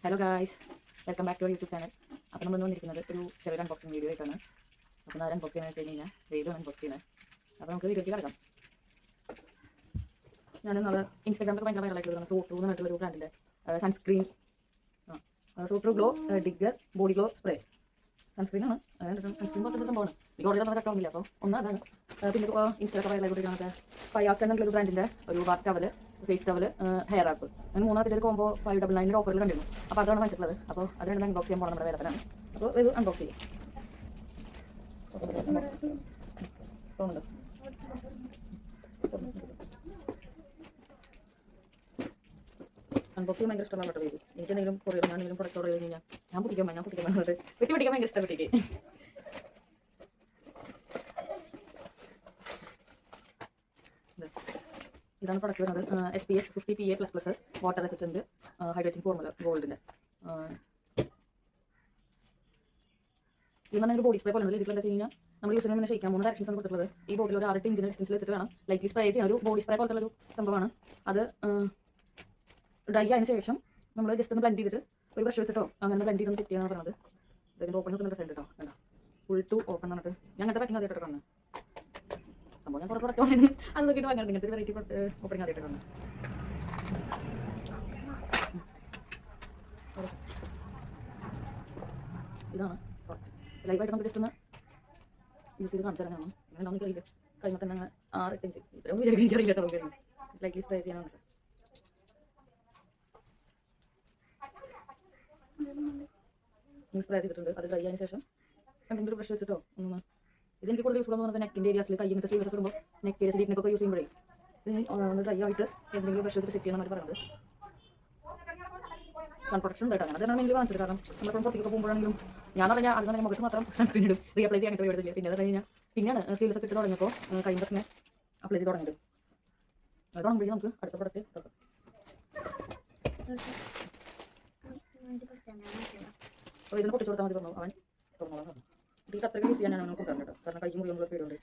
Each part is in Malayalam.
Hello guys, welcome back to YouTube channel. അപ്പോൾ നമ്മൾ വന്നിരിക്കുന്നത് ഒരു ചെറിയൊരു അൺബോക്സിംഗ് വീഡിയോ ആയിട്ടാണ്. അപ്പോൾ ഞാൻ അൺബോക്സ് ചെയ്യാൻ കഴിഞ്ഞ് കഴിഞ്ഞാൽ വെയിലാണ് അൺബോക്സ് ചെയ്യുന്നത്. അപ്പോൾ നമുക്ക് വീഡിയോയ്ക്ക് കിടക്കാം. ഞാൻ നാളെ ഇൻസ്റ്റാഗ്രാമിലൊക്കെ ഭയങ്കര വൈറലായിട്ടുള്ള സോട്രൂ എന്ന് പറഞ്ഞിട്ടുള്ള ഒരു ബ്രാൻഡിൻ്റെ sunscreen Sotrue glow digger body glow spray സൺസ്ക്രീനാണ്. സൺസ്ക്രീൻ കുറച്ച് സംഭവമാണ്. ഈ ഓർഡർ നമുക്ക് കട്ടാവുന്നില്ല. അപ്പോൾ ഒന്നാണ് പിന്നെ ഇൻസ്റ്റയിലൊക്കെ വൈറലായിട്ട് ഫയാക്ക് എന്നുള്ള ബ്രാൻഡിൻ്റെ ഒരു bath towel, face towel, hair ആപ്പ്, അങ്ങനെ മൂന്നാമത്തെ ഒരു കോംബോ 599 ഓഫറിൽ കണ്ടിരുന്നു. അപ്പോൾ അതാണ് വാങ്ങിച്ചിട്ടുള്ളത്. അപ്പോൾ അത് രണ്ട് അൺബോക്സ് ചെയ്യാൻ പോകണം നമ്മുടെ വേലത്തിനാണ്. അപ്പോൾ ഇത് അൺബോക്സ് ചെയ്യും. അൺബോക്സ് ചെയ്യാൻ ഭയങ്കര ഇഷ്ടമുള്ള കേട്ടോ. എനിക്ക് എന്തെങ്കിലും കുറേ ഞാനെങ്കിലും പ്രൊഡക്റ്റ് ഓർഡർ ചെയ്ത് കഴിഞ്ഞാൽ ഞാൻ പൊട്ടിക്കാൻ പറഞ്ഞിട്ട് വെട്ടി പൊട്ടിക്കാൻ ഭയങ്കര ഇഷ്ടപ്പെട്ടിട്ട്. ഇതാണ് പ്രൊഡക്റ്റ് വരുന്നത്. SPF 50 PA++ water resistant hydrating formula ഗോൾഡിൻ്റെ. ഇത് തന്നെ ഒരു ബോഡി സ്പ്രേ പോലെ ഇതിൽ എന്താ വെച്ച് കഴിഞ്ഞാൽ നമ്മൾ യൂസ് ചെയ്യുന്ന ഷെയ്ക്കാൻ 3 ഡയറക്ഷൻസ് കൊടുത്തിട്ടുള്ളത്. ഈ ബോട്ടിൽ ഒരു 6 ഇഞ്ചിൻ്റെ ഡിസ്റ്റൻസിൽ വെച്ചിട്ട് വേണം ലൈറ്റ്ലി സ്പ്രേ ചെയ്യാൻ. ഒരു ബോഡി സ്പ്രേ പോലത്തെ ഒരു സംഭവമാണ്. അത് ഡ്രൈ ആയതിനു ശേഷം നമ്മൾ ജസ്റ്റ് ഒന്ന് ബ്ലെൻഡ് ചെയ്തിട്ട് ഒരു ബ്രഷ് വെച്ചിട്ടോ അങ്ങനെ ബ്ലെൻഡ് ചെയ്തൊന്ന് സെറ്റ് ചെയ്യാനാണ് പറഞ്ഞത്. ഇതിൻ്റെ ഓപ്പൺ നോക്കുന്ന സൈഡ് കേട്ടോ, വേണ്ട ഫുൾ ടു ഓപ്പൺ എന്നിട്ട് ഞാൻ അങ്ങനത്തെ പാക്കിങ് ആദ്യമായിട്ട് കാണുന്നത് സംഭവം. ഞാൻ കുറേ പ്രൊഡക്റ്റ് ഓൺലൈനിൽ അത് നോക്കിയിട്ട് വാങ്ങാറുണ്ട്. ഇങ്ങനത്തെ വെറൈറ്റി ഓപ്പണിങ് ആദ്യമായിട്ട് കാണുന്നത്. ഇതാണ് ലൈവായിട്ട് നമുക്ക് ജസ്റ്റ് ഒന്ന് യൂസ് ചെയ്ത് കാണിച്ചു തരാനാണ്. അങ്ങനെ ഉണ്ടാവും എനിക്കറിയില്ല. കഴിയുമ്പോൾ തന്നെ 6-8 ഇഞ്ച് ഇത്രയൊന്നും എനിക്കറിയില്ല കേട്ടോ. നമുക്ക് ലൈറ്റ്ലി സ്പ്രേ ചെയ്യാനാണ്. സ്പ്രേ ചെയ്തിട്ടുണ്ട്. അത് ഡ്രൈ ആയതിനു ശേഷം എന്തെങ്കിലും ബ്രഷ് വെച്ചിട്ടോ ഒന്ന് ഇതെനിക്ക് കൂടുതൽ യൂസ്ഫുൾ എന്ന് പറഞ്ഞാൽ നെക്കിൻ്റെ ഏരിയാസിൽ കൈ ഇങ്ങനത്തെ സ്ലീവ്സ് ഇടുമ്പോൾ നെക്ക് ഏരിയസ് ഡീപ്പിനൊക്കെ യൂസ് ചെയ്യുമ്പോഴേ ഇതിന് ഒന്ന് ഡ്രൈ ആയിട്ട് എന്തെങ്കിലും ബ്രഷ് വെച്ചിട്ട് സെറ്റ് ചെയ്യണം അവർ പറയുന്നത്. സൺ പ്രൊട്ടക്ഷൻ ഉണ്ട് കേട്ടോ. അങ്ങനെ അതാണ് എനിക്ക് വാങ്ങിച്ചത്. കാരണം നമ്മളിപ്പം പുറത്തേക്ക് പോകുമ്പോഴാണെങ്കിലും ഞാൻ പറഞ്ഞാൽ അത് തന്നെ മുഖത്ത് മാത്രം സൺസ്ക്രീൻ ഇടും. റീഅപ്ലൈ ചെയ്യാൻ കഴിയില്ല. പിന്നെ അത് കഴിഞ്ഞാൽ പിന്നെയാണ് സ്ലീവ്സ് ഒക്കെ ഇട്ട് തുടങ്ങിയപ്പോൾ കൈൻ്റെ തന്നെ അപ്ലൈ ചെയ്ത് തുടങ്ങിയത്. അത് തുടങ്ങുമ്പോഴേക്കും നമുക്ക് അടുത്ത പ്രൊഡക്റ്റ് തുറക്കാം. അപ്പോൾ ഇതിന് പൊട്ടിച്ച് കൊടുത്താൽ മതി പറഞ്ഞു. അവൻ തുറന്നോളാം. ഈ കത്രിക യൂസ് ചെയ്യാൻ ഞാൻ കൊടുക്കാൻ കേട്ടോ. കാരണം കൈ മുറിയുമ്പോൾ പേരുണ്ട്.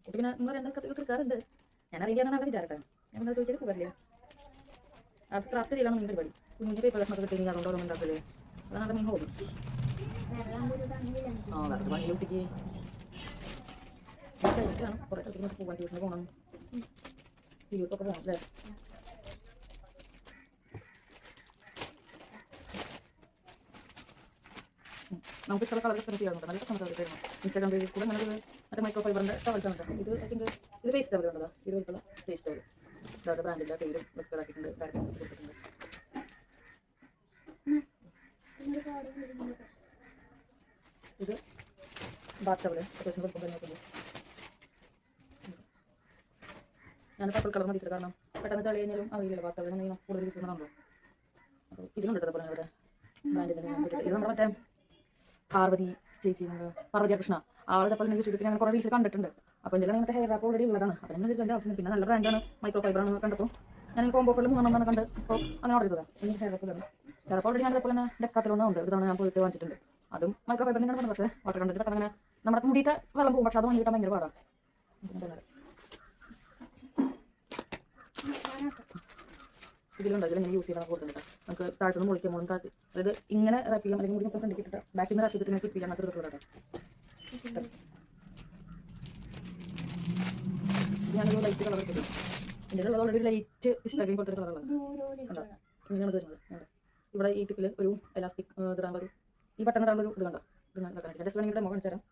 അപ്പോൾ പിന്നെ നിങ്ങൾ എന്താ കത്രിക എടുക്കാറുണ്ട്? ഞാൻ അറിയാൻ ആൾ വിചാരട്ടെ. ഞാൻ എന്താ ചോദിച്ചാൽ പോകാറില്ല. അത് ക്രാഫ്റ്റ് ചെയ്യലാണ് മെയിൻ പരിപാടി. കുഞ്ഞിൻ്റെ പേപ്പർ കഷ്ണമൊക്കെ കിട്ടി അതുകൊണ്ട് ഓരോ ഉണ്ടാക്കല്. അതാണ് എൻ്റെ മെയിൻ ഹോബി. വേറെ ഭംഗി കുട്ടിക്ക് കഴിക്കണം. കുറേ സ്ഥലത്തേക്ക് പോകാൻ ട്യൂഷന് പോകണം. വീട്ടിലൊക്കെ പോകണം അല്ലേ? നമുക്ക് ഇഷ്ടമുള്ള കളർ സെലക്ട് ചെയ്യാറുണ്ട്. നല്ല കസ്റ്റമർ സർവീസ് ആയിരുന്നു. ഇൻസ്റ്റാഗ്രാം പേജിൽ കൂടെ അങ്ങനെ മറ്റേ മൈക്രോ ഫൈബറിൻ്റെ ടവൽസാണ് കേട്ടോ. ഇത് ഐ തിങ്ക് ഇത് ഫേസ് ടവൽ കണ്ടതാ. ഇത് വലിപ്പുള്ള ഫേസ് ടവൽ. ഇതായിട്ട് ബ്രാൻഡിൻ്റെ പേരും വെക്കാക്കിയിട്ടുണ്ട്. ഡയറക്റ്റ് കൊടുത്തിട്ടുണ്ട്. ഇത് ബാത്ത് ടവൽ അത്യാവശ്യം വലിപ്പം തന്നെ നോക്കുമ്പോൾ ഞാൻ പർപ്പിൾ കളർ മതിച്ചിട്ട്. കാരണം പെട്ടെന്ന് ചളി കഴിഞ്ഞാലും അറിയില്ലല്ലോ ബാത്ത് ടവൽ എന്തെങ്കിലും കൂടുതൽ യൂസ് ചെയ്യുന്നതാണല്ലോ. അപ്പോൾ ഇതിനുണ്ട് പറഞ്ഞ ഇവിടെ ബ്രാൻഡിൻ്റെ. ഇത് നമ്മുടെ മറ്റേ പാർവതി ചേച്ചി പാർവതി കൃഷ്ണ ആളെപ്പോൾ യൂസ് ചെയ്തിട്ട് ഞാൻ കുറേ റീൽസ് കണ്ടിട്ടുണ്ട്. അപ്പോൾ എന്തെങ്കിലും മറ്റേ ഹെയർ ആപ്പ് ഓൾറെഡി ഉള്ളതാണ്. അപ്പോൾ ഞാൻ ഇതിൻ്റെ ആവശ്യം പിന്നെ നല്ല ബ്രാൻഡാണ്, മൈക്രോ ഫൈബറാണ് കണ്ടപ്പോൾ ഞാൻ കോംബോ ഓഫറിൽ 3 കണ്ട് അപ്പോൾ അങ്ങനെ ഓർഡർ ചെയ്തതാണ്. ഇനി ഹെയർ ആപ്പ് തന്നെ ഹെയർ ആപ്പ് ഓൾറെഡി ഞാൻ അതേപോലെ തന്നെ ഡെക്കാത്തിലൊന്നും ഇതാണ് ഞാൻ പോയിട്ട് വാങ്ങിച്ചിട്ടുണ്ട്. അതും മൈക്രോ ഫൈബർ തന്നെയാണ് പറഞ്ഞത്. പക്ഷേ വാട്ടർ കണ്ടിട്ട് പെട്ടെന്ന് അങ്ങനെ നമ്മുടെ മുടിയിട്ട് വെള്ളം പോകും. പക്ഷേ അത് വാങ്ങിയിട്ട് ഭയങ്കര പാടാണ്. ഇതിലുണ്ട്. ഇതിലെങ്ങനെ യൂസ് ചെയ്യാൻ കൊടുക്കുന്നുണ്ട്. നമുക്ക് താഴത്തുനിന്ന് മുളിക്കാൻ മുകളിൽ താഴ്ത്തി അതായത് ഇങ്ങനെ റാപ്പ് ചെയ്യാം. അല്ലെങ്കിൽ മുടി മൊത്തം ഫ്രണ്ടിക്കിട്ടിട്ട് ബാക്കിൽ നിന്ന് റാപ്പ് ചെയ്തിട്ട് ഇങ്ങനെ ചെയ്യാൻ മാത്രം കേട്ടോ. ഞാനൊരു ലൈറ്റ് കളർ എടുത്തത്. എൻ്റെ ഉള്ളത് ഓൾറെഡി ലൈറ്റ് ഇഷ്ടമാക്കി പോലത്തെ കളറുള്ളത് കണ്ടോ. ഇങ്ങനെയാണ് തരുന്നത്. ഇവിടെ ഈ ടിപ്പിൽ ഒരു എലാസ്റ്റിക് ഇടാൻ ഒരു ഈ ബട്ടൺ ഇടാനുള്ള ഒരു ഇത് കണ്ടോ. ഇത് ഞാൻ കാണിക്കാം. ജസ്റ്റ് വേണമെങ്കിൽ മുഖം കാണിച്ചു തരാം.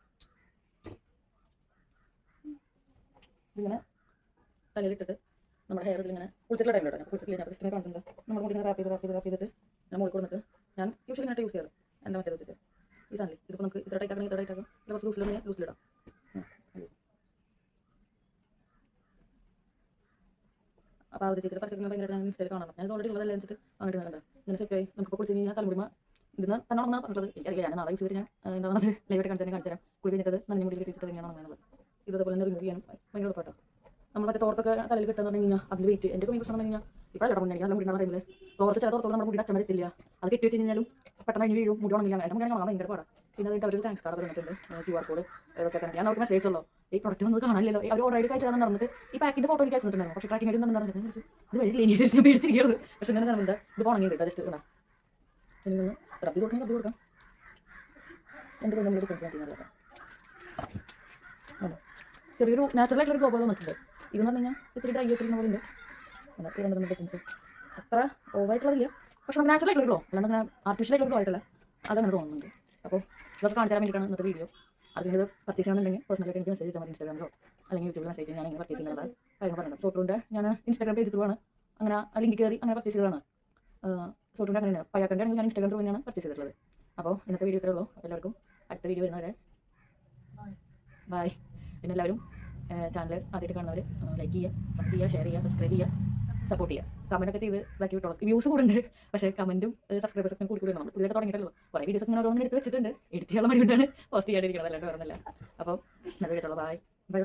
ഇങ്ങനെ തലയിലിട്ടിട്ട് നമ്മുടെ ഹെയർ ഇങ്ങനെ കുളിച്ചിട്ടുള്ള ടൈമിലോട്ട് കുളിച്ചിട്ടില്ല. ഞാൻ ജസ്റ്റ് കാണിച്ചിട്ടുണ്ട്. നമ്മൾ മുടി ഇങ്ങനെ റാപ്പ് ചെയ്തിട്ട് ഞാൻ മുകളിൽ കൊടുത്തിട്ട് ഞാൻ യൂഷ്വലി ഇങ്ങനെ യൂസ് ചെയ്യാറ്. എൻ്റെ മറ്റേ വെച്ചിട്ട് ഈ സാധനം ഇതിപ്പോൾ നമുക്ക് ഇത്ര ടൈറ്റ് ആക്കണം, ഇത്ര ടൈറ്റ് ആക്കാം. ഇത് കുറച്ച് ലൂസിലിടാം, ലൂസിലിടാം. അപ്പോൾ ആ ചേച്ചിയുടെ പരസ്യം ഭയങ്കര ഞാൻ ഇൻസ്റ്റയിൽ കാണാം. ഞാൻ ഓൾറെഡി ഉള്ളതെല്ലാം വെച്ചിട്ട് അങ്ങോട്ട് കണ്ടോ. ഇങ്ങനെ സെറ്റ് ആയി നമുക്കിപ്പോൾ കുളിച്ച് കഴിഞ്ഞാൽ തലമുടിമ ഇതിന് തന്നോണെന്നാണ് പറഞ്ഞത്. എനിക്കറിയില്ല. ഞാൻ നാളെ യൂസ് ചെയ്തിട്ട് ഞാൻ എന്താ പറഞ്ഞത് ലൈവായിട്ട് കാണിച്ചു തരാം. കുളി കഴിഞ്ഞിട്ട് നനഞ്ഞ മുടിയിൽ കെട്ടിച്ചിട്ട് തന്നെയാണ് വേണ്ടത്. ഇതേപോലെ തന്നെ റിമൂവ് ചെയ്യാൻ ഭയങ്കര എളുപ്പമാട്ടോ. നമ്മൾ മറ്റേ തോർത്തൊക്കെ തലയിൽ കിട്ടുന്ന പറഞ്ഞു കഴിഞ്ഞാൽ അതിൽ വെയിറ്റ് എൻ്റെ മെയിൻ പ്രശ്നം പറഞ്ഞു കഴിഞ്ഞാൽ ഇപ്പോഴല്ല മുന്നേ നല്ല മുടി ടൈമിൽ തോർത്ത് ചില തോർത്തോളം നമ്മുടെ മുടി അറ്റം വരത്തില്ല. അത് കെട്ടി വെച്ച് കഴിഞ്ഞാലും പെട്ടെന്ന് കഴിഞ്ഞ് വീഴും, മുടി ഉണങ്ങില്ല. എൻ്റെ മുടി കാണാൻ ഭയങ്കര പാടാണ്. പിന്നെ അതിൻ്റെ അവർ താങ്ക്സ് കാർഡ് തന്നിട്ടുണ്ട്, QR കോഡ് ഇതൊക്കെ തന്നെ. ഞാൻ അവർക്ക് മെസ്സേജ് ഉള്ളൂ ഈ പ്രൊഡക്റ്റ് വന്നത് കാണാനില്ലല്ലോ. അവർ ഓൾറെഡി കഴിച്ചാൽ നടന്നിട്ട് ഈ പാക്കിൻ്റെ ഫോട്ടോ എനിക്ക് അയച്ചിട്ടുണ്ടായിരുന്നു. പക്ഷേ ട്രാക്കിംഗ് ആയിട്ട് നടന്നിട്ട് ഇത് വരില്ല. ഇനി പേടിച്ചിരിക്കുന്നത്. പക്ഷേ ഇങ്ങനെ നടന്നിട്ട് ഇത് ഉണങ്ങി കിട്ടും. ജസ്റ്റ് ഇനി നിന്ന് റബ്ബി കൊടുക്കണം റബ്ബി കൊടുക്കാം. രണ്ട് കൊല്ലം നമ്മൾ ഡിഫറൻസ് നോക്കിയാൽ അതെ ചെറിയൊരു നാച്ചുറലായിട്ടുള്ളൊരു ഗോപം വന്നിട്ടുണ്ട്. ഇതെന്ന് പറഞ്ഞു കഴിഞ്ഞാൽ ഇത്തിരി ഡ്രൈ ആയിട്ടിരുന്ന പോലെ ഉണ്ട്. അല്ല ഈ രണ്ട് ഡിഫറൻസ് അത്ര ഓവറായിട്ടുള്ളതില്ല, പക്ഷെ നമുക്ക് നാച്ചുറൽ ആയിട്ടുള്ള ഗ്ലോ അല്ലാണ്ട് അങ്ങനെ ആർട്ടിഫിഷ്യൽ ആയിട്ടുള്ള ഗ്ലോ ആയിട്ടല്ല, അതങ്ങനെ തോന്നുന്നുണ്ട്. അപ്പോൾ ഇതൊക്കെ കാണിച്ചു തരാൻ വേണ്ടിയിട്ടാണ് ഇന്നത്തെ വീഡിയോ. അതിന് ഇത് പർച്ചേസ് ചെയ്യണമെന്നുണ്ടെങ്കിൽ പേഴ്സണലായിട്ട് എനിക്ക് മെസ്സേജ് ചെയ്താൽ മതി. ഇൻസ്റ്റാഗ്രാമിലോ അല്ലെങ്കിൽ യൂട്യൂബിൽ മെസ്സേജ് ഞാൻ എങ്ങനെ പർച്ചേസ് ചെയ്യുന്നത് കാര്യങ്ങൾ പറയുന്നത്. സോട്ടൂൻ്റെ ഞാൻ ഇൻസ്റ്റാഗ്രാം പേജ് ത്രൂവാണ് അങ്ങനെ ആ ലിങ്ക് കയറി അങ്ങനെ പർച്ചേസ് ചെയ്തതാണ്. സോട്ടൂൻ്റെ അങ്ങനെയാണ്. പയ്യാക്കൻ്റെ ആണെങ്കിൽ ഞാൻ ഇൻസ്റ്റാഗ്രാം ത്രൂ തന്നെയാണ് പർച്ചേസ് ചെയ്തിട്ടുള്ളത്. അപ്പോൾ ഇന്നത്തെ വീഡിയോ ഇത്രേ ഉള്ളൂ. എല്ലാവർക്കും അടുത്ത വീഡിയോ വരുന്നവരെ ബൈ. പിന്നെ എല്ലാവരും ചാനൽ ആദ്യമായിട്ട് കാണുന്നവർ ലൈക്ക് ചെയ്യുക, കമൻറ്റ് ചെയ്യുക, ഷെയർ ചെയ്യുക, സബ്സ്ക്രൈബ് ചെയ്യുക, സപ്പോർട്ട് ചെയ്യുക. കമൻറ്റൊക്കെ ചെയ്ത് ഇതാക്കി വിട്ടോളൂ. വ്യൂസ് കൂടുണ്ട്, പക്ഷേ കമൻറ്റും സബ്സ്ക്രൈബേഴ്സൊക്കെ കൂടി നമ്മൾ ഇതൊക്കെ തുടങ്ങിയിട്ടല്ലോ. കുറേ വീഡിയോസ് ഇങ്ങനെ ഓരോന്നും എടുത്ത് വെച്ചിട്ടുണ്ട്. എഡിറ്റ് ചെയ്യാനുള്ള മടി കൊണ്ടാണ് പോസ്റ്റ് ചെയ്യാണ്ടിരിക്കുന്നത്, അല്ലാണ്ട് വരുന്നില്ല. അപ്പോൾ ഇന്നത്തെ വീഡിയോ ബൈ ബൈ.